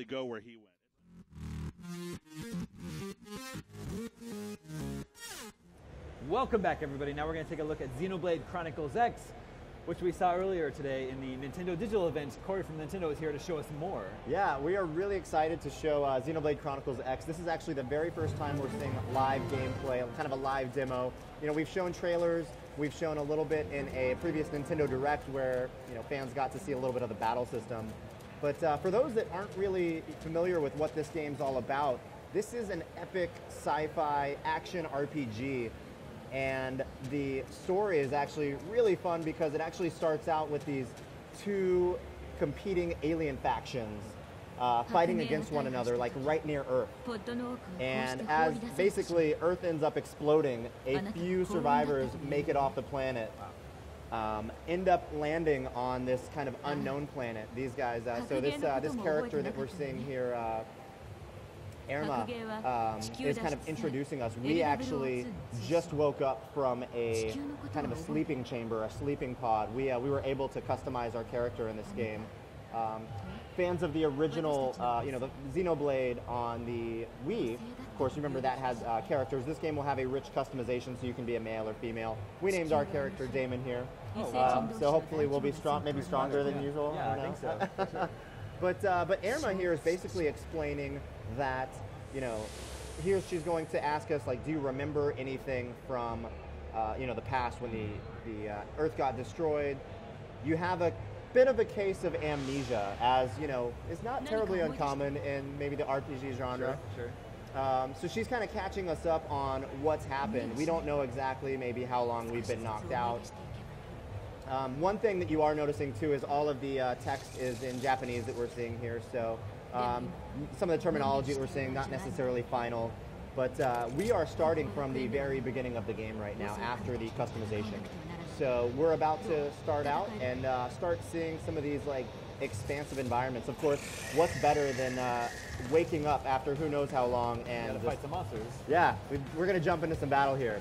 go where he went. Welcome back, everybody. Now we're going to take a look at Xenoblade Chronicles X, which we saw earlier today in the Nintendo Digital event. Corey from Nintendo is here to show us more. Yeah, we are really excited to show Xenoblade Chronicles X. This is actually the very first time we're seeing live gameplay, kind of a live demo. You know, we've shown trailers, we've shown a little bit in a previous Nintendo Direct where, you know, fans got to see a little bit of the battle system. But for those that aren't really familiar with what this game's all about, this is an epic sci-fi action RPG. And the story is actually really fun because it actually starts out with these two competing alien factions fighting against one another, like right near Earth. And as basically Earth ends up exploding, a few survivors make it off the planet, end up landing on this kind of unknown planet. These guys, so this character that we're seeing here, Irma, is kind of introducing us. We actually just woke up from a kind of a sleeping chamber, a sleeping pod. We were able to customize our character in this game. Fans of the original, you know, the Xenoblade on the Wii, of course, remember that has characters. This game will have a rich customization, so you can be a male or female. We named our character Damon here, so hopefully we'll be strong, maybe stronger than usual. Yeah, I think so. For sure. But Irma here is basically explaining that, you know, here she's going to ask us, like, do you remember anything from, you know, the past when the Earth got destroyed? You have a bit of a case of amnesia, as, you know, is not terribly uncommon in maybe the RPG genre. Sure. So she's kind of catching us up on what's happened. We don't know exactly maybe how long we've been knocked out. One thing that you are noticing too is all of the text is in Japanese that we're seeing here, so some of the terminology that we're seeing not necessarily final, but we are starting from the very beginning of the game right now after the customization. So we're about to start out and start seeing some of these like expansive environments. Of course, what's better than waking up after who knows how long and Gotta fight some monsters. Yeah, we're gonna jump into some battle here.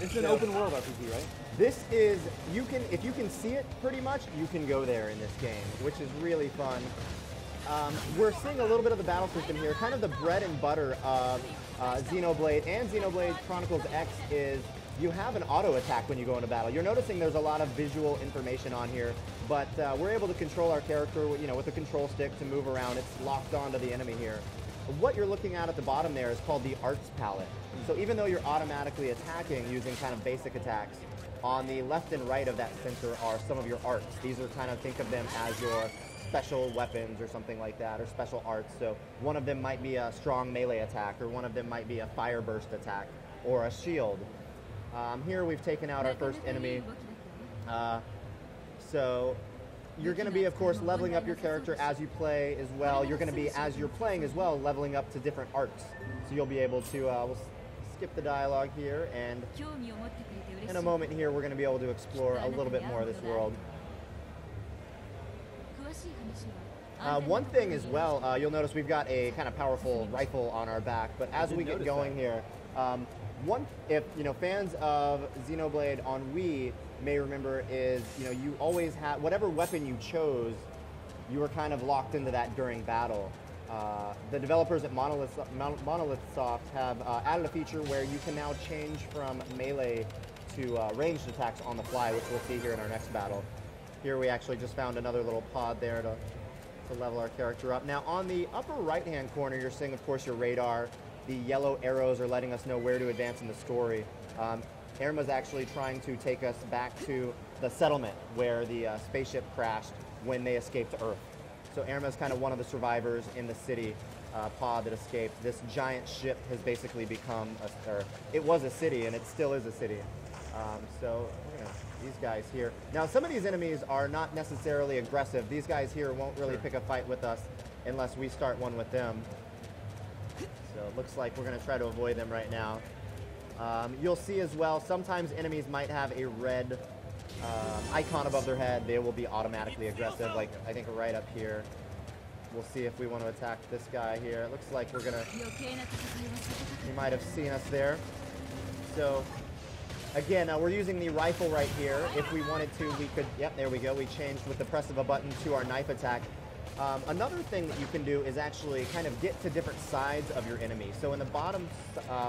It's an open world RPG, right? This is, if you can see it pretty much, you can go there in this game, which is really fun. We're seeing a little bit of the battle system here. Kind of the bread and butter of Xenoblade and Xenoblade Chronicles X is you have an auto attack when you go into battle. You're noticing there's a lot of visual information on here, but we're able to control our character, you know, with the control stick to move around. It's locked onto the enemy here. What you're looking at the bottom there is called the arts palette. So even though you're automatically attacking using kind of basic attacks, on the left and right of that center are some of your arts. These are kind of, think of them as your special weapons or something like that, or special arts. So one of them might be a strong melee attack, or one of them might be a fire burst attack, or a shield. Here we've taken out our first enemy. So you're going to be, of course, leveling up your character as you play as well. You're going to be, as you're playing as well, leveling up to different arts. So you'll be able to, we'll skip the dialogue here, and in a moment here we're going to be able to explore a little bit more of this world. One thing as well, you'll notice we've got a kind of powerful rifle on our back, but as we get going here, if you know, fans of Xenoblade on Wii may remember is, you know, you always had whatever weapon you chose, you were kind of locked into that during battle. The developers at Monolith Soft have added a feature where you can now change from melee to ranged attacks on the fly, which we'll see here in our next battle. Here we actually just found another little pod there to level our character up. Now on the upper right-hand corner, you're seeing, of course, your radar. The yellow arrows are letting us know where to advance in the story. Irma's actually trying to take us back to the settlement where the spaceship crashed when they escaped to Earth. So Irma's kind of one of the survivors in the city pod that escaped. This giant ship has basically become, it was a city and it still is a city. So these guys here. Now some of these enemies are not necessarily aggressive. These guys here won't really pick a fight with us unless we start one with them. So it looks like we're going to try to avoid them right now. You'll see as well, sometimes enemies might have a red icon above their head. They will be automatically aggressive, like I think right up here. We'll see if we want to attack this guy here. It looks like we're going to... You might have seen us there. So, again, we're using the rifle right here. If we wanted to, we could... Yep, there we go. We changed with the press of a button to our knife attack. Another thing that you can do is actually kind of get to different sides of your enemy. So in the bottom,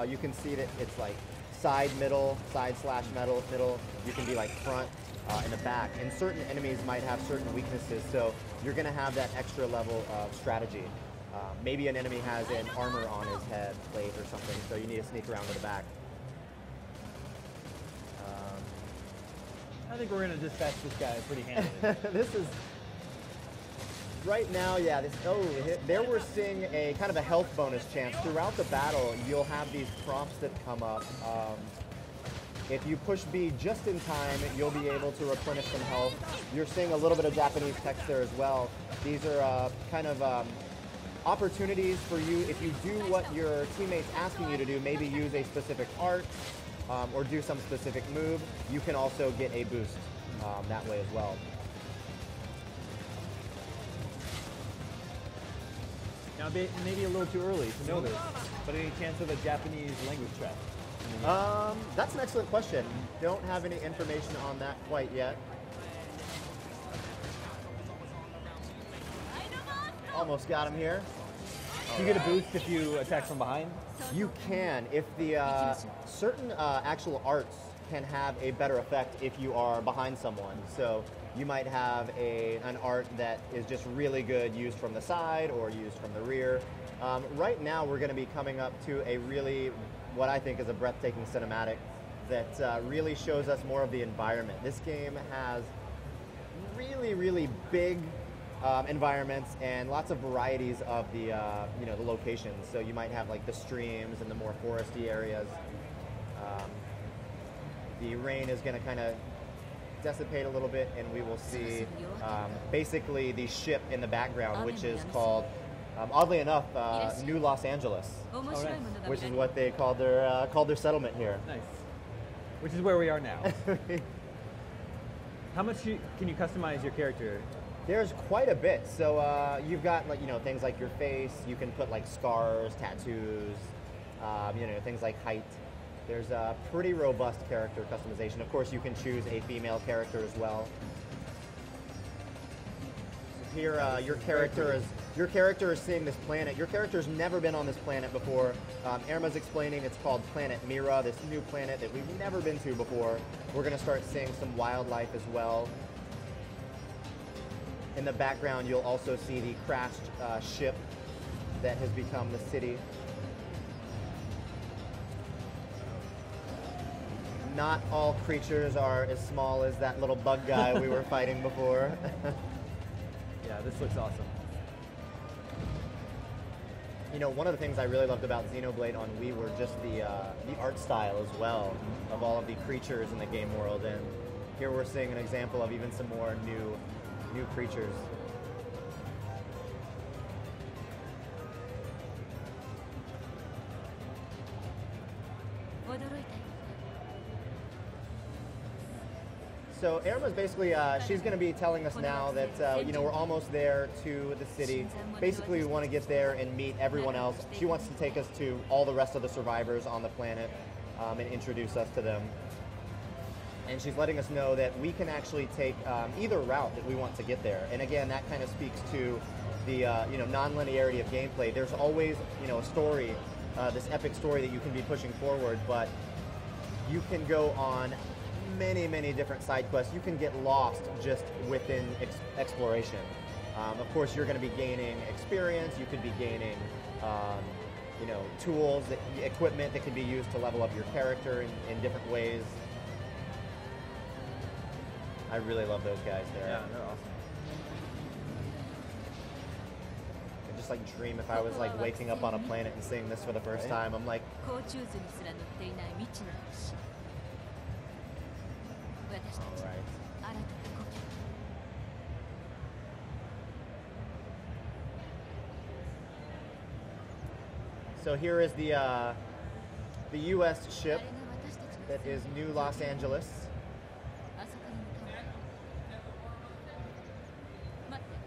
you can see that it's like side, middle, side/middle, middle. You can be like front and the back. And certain enemies might have certain weaknesses, so you're going to have that extra level of strategy. Maybe an enemy has an armor on his head plate or something, so you need to sneak around to the back. I think we're going to dispatch this guy pretty handily. This is... Right now, yeah, there we're seeing a kind of a health bonus chance. Throughout the battle, you'll have these prompts that come up. If you push B just in time, you'll be able to replenish some health. You're seeing a little bit of Japanese text there as well. These are kind of opportunities for you. If you do what your teammate's asking you to do, maybe use a specific art or do some specific move, you can also get a boost that way as well. Now, maybe a little too early to know this, but any chance of a Japanese language trap? That's an excellent question. Don't have any information on that quite yet. Almost got him here. Do you get a boost if you attack from behind? You can. If the certain actual arts can have a better effect if you are behind someone. So you might have an art that is just really good used from the side or used from the rear. Right now we're going to be coming up to a really, what I think is a breathtaking cinematic that really shows us more of the environment. This game has really, really big environments and lots of varieties of the the locations. So you might have like the streams and the more foresty areas. The rain is going to kind of dissipate a little bit, and we will see basically the ship in the background, which is called, oddly enough, New Los Angeles, which is what they called their settlement here. Nice. Which is where we are now. How much can you customize your character? There's quite a bit. So you've got like things like your face. You can put like scars, tattoos, things like height. There's a pretty robust character customization. Of course, you can choose a female character as well. Here, your character is seeing this planet. Your character's never been on this planet before. Irma's explaining it's called Planet Mira, this new planet that we've never been to before. We're going to start seeing some wildlife as well. In the background, you'll also see the crashed ship that has become the city. Not all creatures are as small as that little bug guy we were fighting before. Yeah, this looks awesome. One of the things I really loved about Xenoblade on Wii were just the art style as well of all of the creatures in the game world, and here we're seeing an example of even some more new creatures. So Irma's basically, she's going to be telling us now that, we're almost there to the city. Basically, we want to get there and meet everyone else. She wants to take us to all the rest of the survivors on the planet and introduce us to them. And she's letting us know that we can actually take either route that we want to get there. And again, that kind of speaks to the, non-linearity of gameplay. There's always, a story, this epic story that you can be pushing forward, but you can go on many, many different side quests. You can get lost just within exploration. Of course, you're going to be gaining experience. You could be gaining, tools, equipment that can be used to level up your character in different ways. I really love those guys there. Yeah, they're awesome. I just dream if I was waking up on a planet and seeing this for the first time. I'm like, all right. So here is the U.S. ship that is New Los Angeles.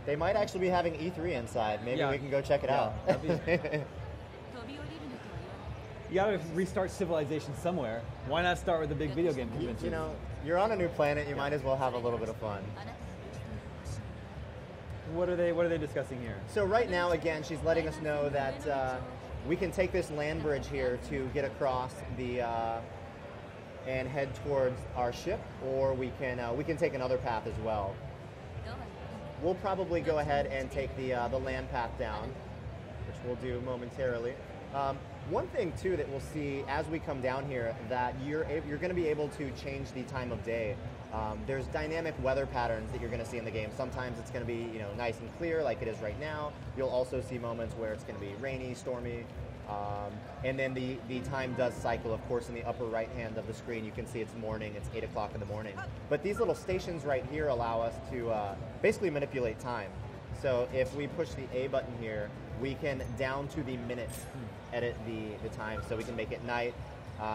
They might actually be having E3 inside. Maybe we can go check it out. You gotta restart civilization somewhere. Why not start with a big video game convention? You're on a new planet. You might as well have a little bit of fun. What are they discussing here? So right now, again, she's letting us know that we can take this land bridge here to get across the and head towards our ship, or we can take another path as well. We'll probably go ahead and take the land path down, which we'll do momentarily. One thing too that we'll see as we come down here, that you're going to be able to change the time of day. There's dynamic weather patterns that you're going to see in the game. Sometimes it's going to be nice and clear like it is right now. You'll also see moments where it's going to be rainy, stormy, and then the time does cycle. Of course, in the upper right hand of the screen, you can see it's morning. It's 8 o'clock in the morning. But these little stations right here allow us to basically manipulate time. So if we push the A button here, we can down to the minute edit the time. So we can make it night.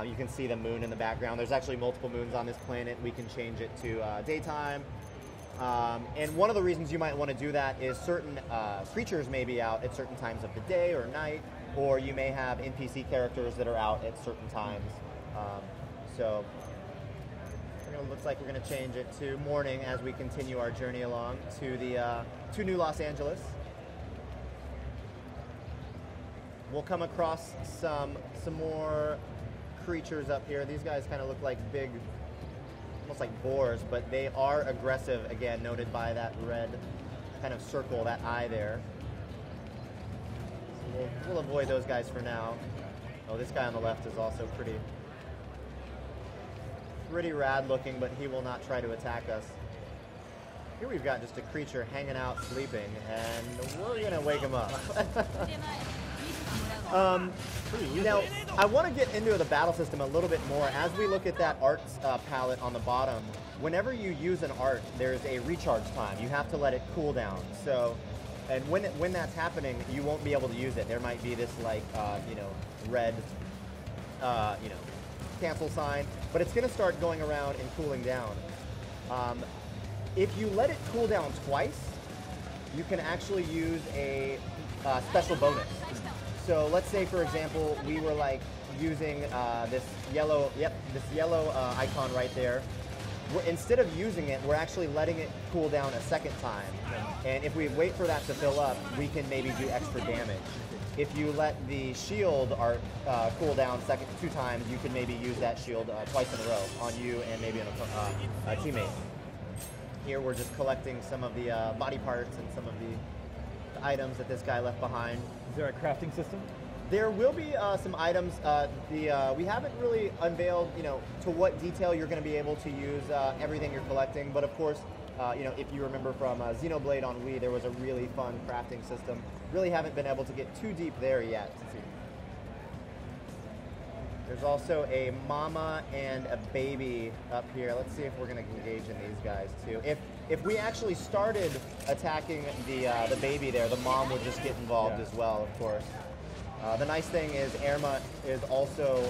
You can see the moon in the background. There's actually multiple moons on this planet. We can change it to daytime. And one of the reasons you might want to do that is certain creatures may be out at certain times of the day or night, or you may have NPC characters that are out at certain times. So it looks like we're going to change it to morning as we continue our journey along to New Los Angeles. We'll come across some more creatures up here. These guys kind of look like big, almost like boars, but they are aggressive, again, noted by that red kind of circle, that eye there. So we'll avoid those guys for now. Oh, this guy on the left is also pretty rad looking, but he will not try to attack us. Here we've got just a creature hanging out, sleeping, and we're gonna wake him up. Now, I want to get into the battle system a little bit more. As we look at that art palette on the bottom, whenever you use an art, there's a recharge time. You have to let it cool down. So, and when that's happening, you won't be able to use it. There might be this red, cancel sign, but it's going to start going around and cooling down. If you let it cool down twice, you can actually use a special bonus. So let's say, for example, we were using this yellow icon right there. Instead of using it, we're actually letting it cool down a second time. And if we wait for that to fill up, we can maybe do extra damage. If you let the shield art cool down two times, you can maybe use that shield twice in a row on you and maybe on a teammate. Here we're just collecting some of the body parts and some of the items that this guy left behind. Is there a crafting system? There will be some items. We haven't really unveiled, to what detail you're going to be able to use everything you're collecting. But of course, if you remember from Xenoblade on Wii, there was a really fun crafting system. Really haven't been able to get too deep there yet. There's also a mama and a baby up here. Let's see if we're going to engage in these guys too. If we actually started attacking the baby there, the mom would just get involved as well, of course. The nice thing is Irma is also,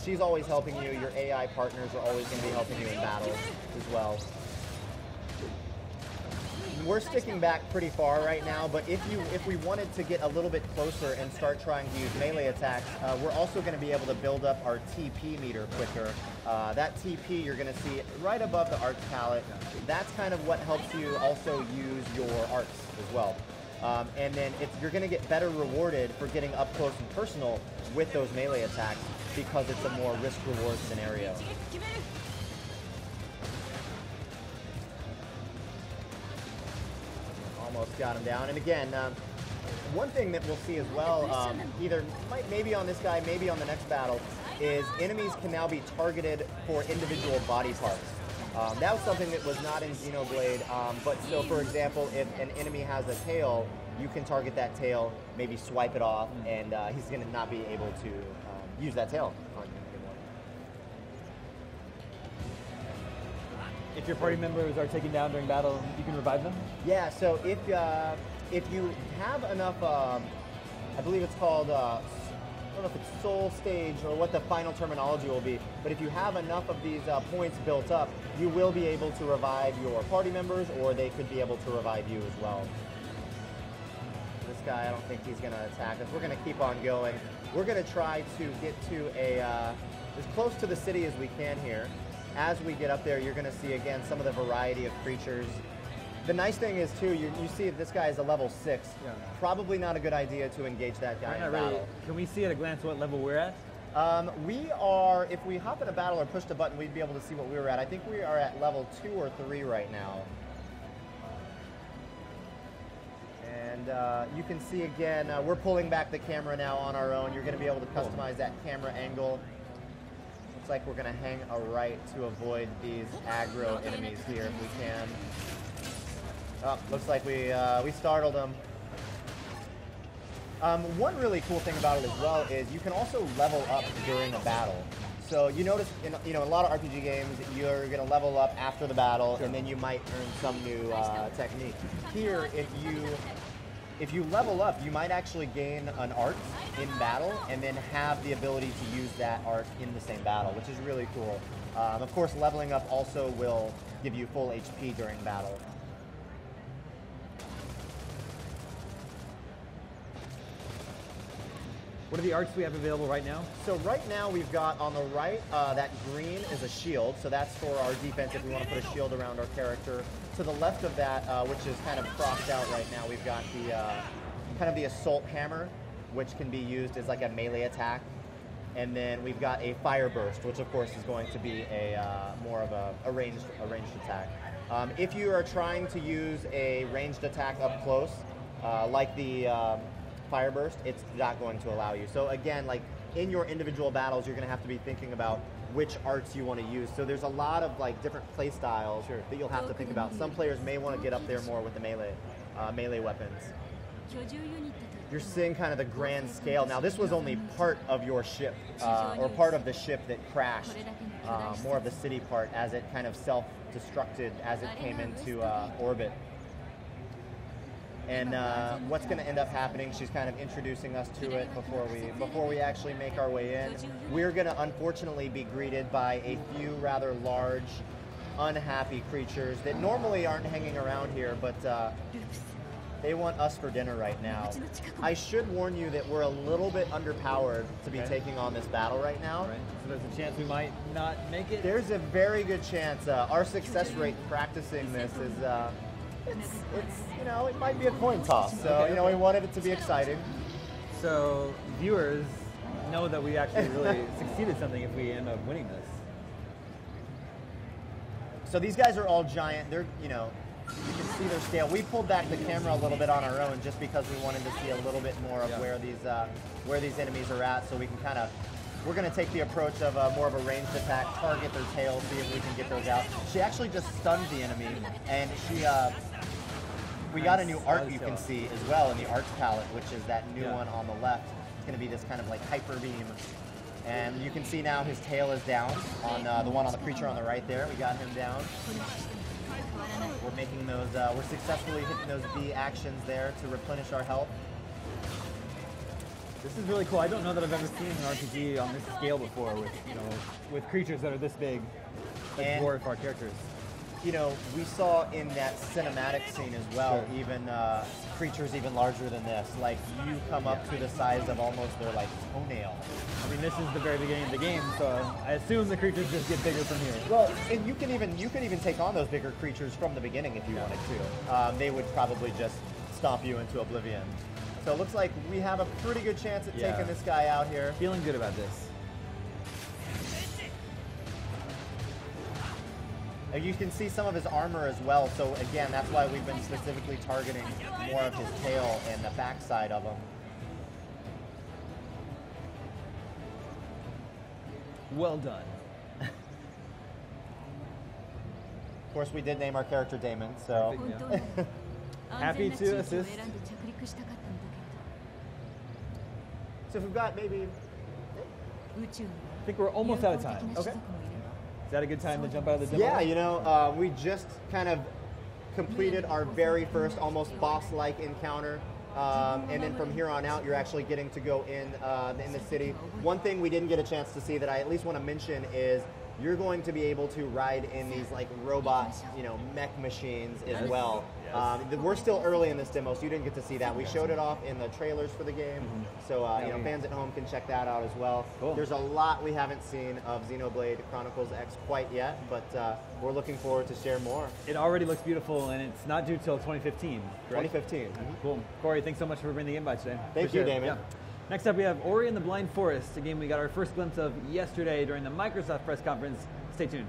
she's always helping you. Your AI partners are always going to be helping you in battles as well. We're sticking back pretty far right now, but if we wanted to get a little bit closer and start trying to use melee attacks, we're also going to be able to build up our TP meter quicker. That TP you're going to see right above the arts palette. That's kind of what helps you also use your arts as well. And then you're going to get better rewarded for getting up close and personal with those melee attacks because it's a more risk-reward scenario. Almost got him down. And again, one thing that we'll see as well, maybe on this guy, maybe on the next battle, is enemies can now be targeted for individual body parts. That was something that was not in Xenoblade, but so for example, if an enemy has a tail, you can target that tail, maybe swipe it off, and he's going to not be able to use that tail on you anymore. If your party members are taken down during battle, you can revive them? Yeah, so if you have enough, I believe it's called, I don't know if it's soul stage or what the final terminology will be, but if you have enough of these points built up, you will be able to revive your party members, or they could be able to revive you as well. This guy, I don't think he's going to attack us. We're going to keep on going. We're going to try to get to as close to the city as we can here. As we get up there, you're going to see, again, some of the variety of creatures. The nice thing is too, you see this guy is a level 6. Yeah. Probably not a good idea to engage that guy in battle. Can we see at a glance what level we're at? We are, if we hop in a battle or push the button, we'd be able to see what we were at. I think we are at level 2 or 3 right now. And you can see again, we're pulling back the camera now on our own. You're going to be able to customize that camera angle. Looks like we're going to hang a right to avoid these aggro enemies here if we can. Oh, looks like we startled them. One really cool thing about it as well is you can also level up during a battle. So you notice in a lot of RPG games, you're going to level up after the battle, and then you might earn some new technique. Here, if you level up, you might actually gain an art in battle, and then have the ability to use that art in the same battle, which is really cool. Of course, leveling up also will give you full HP during battle. What are the arts we have available right now? So right now we've got on the right, that green is a shield. So that's for our defense if we want to put a shield around our character. To the left of that, which is kind of crossed out right now, we've got the kind of the assault hammer, which can be used as like a melee attack. And then we've got a fire burst, which of course is going to be a more of a ranged attack. If you are trying to use a ranged attack up close, like the fire burst, it's not going to allow you. So again, like in your individual battles, you're going to have to be thinking about which arts you want to use. So there's a lot of like different play styles that you'll have to think about. Some players may want to get up there more with the melee weapons. You're seeing kind of the grand scale. Now this was only part of your ship, or part of the ship that crashed, more of the city part as it kind of self-destructed as it came into orbit. And what's going to end up happening, she's kind of introducing us to it before we actually make our way in. We're going to unfortunately be greeted by a few rather large, unhappy creatures that normally aren't hanging around here, but they want us for dinner right now. I should warn you that we're a little bit underpowered to be taking on this battle right now. Right. So there's a chance we might not make it? There's a very good chance. Our success rate practicing this is... It's it might be a coin toss. So we wanted it to be exciting. So viewers know that we actually really succeeded something if we end up winning this. So these guys are all giant. They're you can see their scale. We pulled back the camera a little bit on our own just because we wanted to see a little bit more of where these enemies are at. So we can kind of. We're going to take the approach of more of a ranged attack, target their tail, see if we can get those out. She actually just stunned the enemy, and we got a new art you can see as well in the arts palette, which is that new one on the left. It's going to be this kind of like hyper beam. And you can see now his tail is down on the one on the creature on the right there. We got him down. We're making those, we're successfully hitting those B actions there to replenish our health. This is really cool. I don't know that I've ever seen an RPG on this scale before with creatures that are this big that dwarf our characters. We saw in that cinematic scene as well, even creatures even larger than this. Like you come up to the size of almost their like toenail. I mean, this is the very beginning of the game, so I assume the creatures just get bigger from here. Well, and you could even take on those bigger creatures from the beginning if you wanted to. They would probably just stomp you into oblivion. So it looks like we have a pretty good chance at taking this guy out here. Feeling good about this. And you can see some of his armor as well. So again, that's why we've been specifically targeting more of his tail and the backside of him. Well done. Of course, we did name our character Damon, so... Happy to assist. So if we've got maybe... I think we're almost out of time. Okay. Is that a good time to jump out of the demo? Yeah, we just kind of completed our very first almost boss-like encounter. And then from here on out, you're actually getting to go in the city. One thing we didn't get a chance to see that I at least want to mention is you're going to be able to ride in these like robot, mech machines as well. Yes. We're still early in this demo, so you didn't get to see that. We showed it off in the trailers for the game, so fans at home can check that out as well. Cool. There's a lot we haven't seen of Xenoblade Chronicles X quite yet, but we're looking forward to share more. It already looks beautiful, and it's not due till 2015. Correct? 2015. Cool. Corey, thanks so much for bringing the invite today. Thank you, Damon. Next up, we have Ori and the Blind Forest, a game we got our first glimpse of yesterday during the Microsoft press conference. Stay tuned.